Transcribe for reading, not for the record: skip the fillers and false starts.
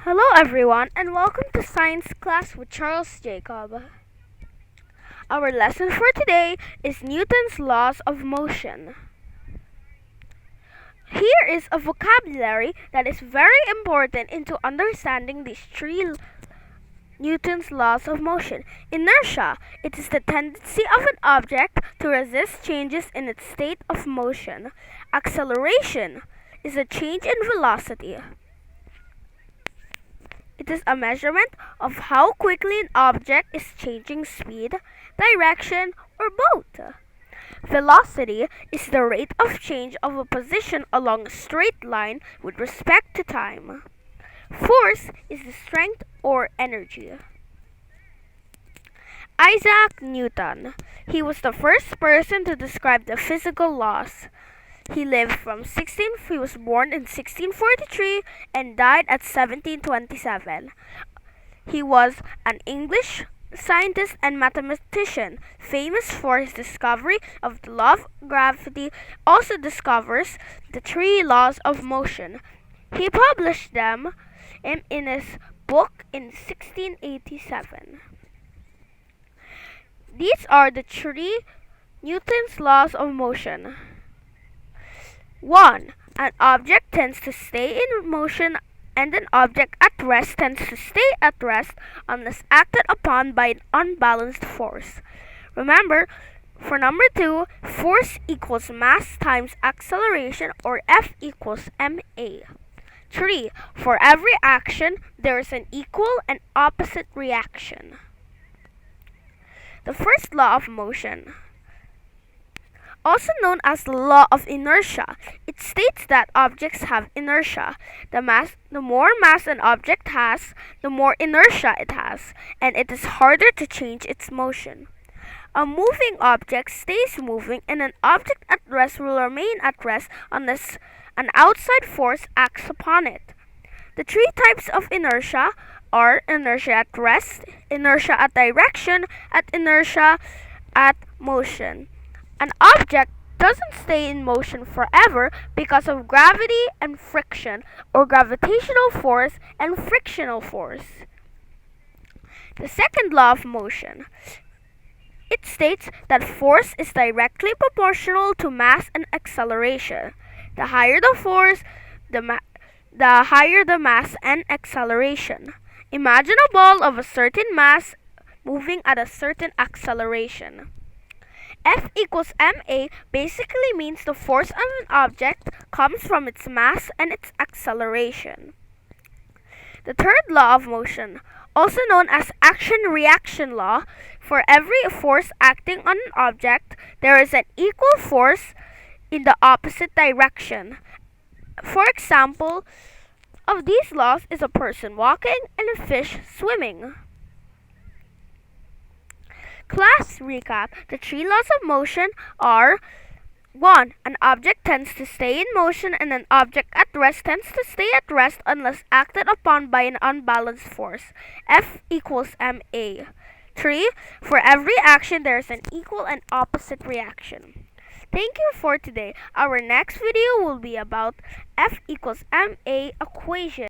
Hello, everyone, and welcome to Science Class with Charles Jacob. Our lesson for today is Newton's laws of motion. Here is a vocabulary that is very important into understanding these three Newton's laws of motion. Inertia. It is the tendency of an object to resist changes in its state of motion. Acceleration is a change in velocity. It is a measurement of how quickly an object is changing speed, direction, or both. Velocity is the rate of change of a position along a straight line with respect to time. Force is the strength or energy. Isaac Newton. He was the first person to describe the physical laws. He was born in 1643 and died at 1727. He was an English scientist and mathematician, famous for his discovery of the law of gravity. Also discovers the three laws of motion. He published them in his book in 1687. These are the three Newton's laws of motion. 1. An object tends to stay in motion and an object at rest tends to stay at rest unless acted upon by an unbalanced force. Remember, for number 2, force equals mass times acceleration, or F equals ma. 3. For every action, there is an equal and opposite reaction. The first law of motion, also known as the law of inertia. It states that objects have inertia. The more mass an object has, the more inertia it has, and it is harder to change its motion. A moving object stays moving, and an object at rest will remain at rest unless an outside force acts upon it. The three types of inertia are inertia at rest, inertia at direction, and inertia at motion. An object doesn't stay in motion forever because of gravity and friction, or gravitational force and frictional force. The second law of motion. It states that force is directly proportional to mass and acceleration. The higher the force, the higher the mass and acceleration. Imagine a ball of a certain mass moving at a certain acceleration. F equals ma basically means the force of an object comes from its mass and its acceleration. The third law of motion, also known as action-reaction law, for every force acting on an object, there is an equal force in the opposite direction. For example, of these laws is a person walking and a fish swimming. Class recap. The three laws of motion are: 1. An object tends to stay in motion and an object at rest tends to stay at rest unless acted upon by an unbalanced force. F equals ma. 3. For every action there is an equal and opposite reaction. Thank you for today. Our next video will be about F equals ma equation.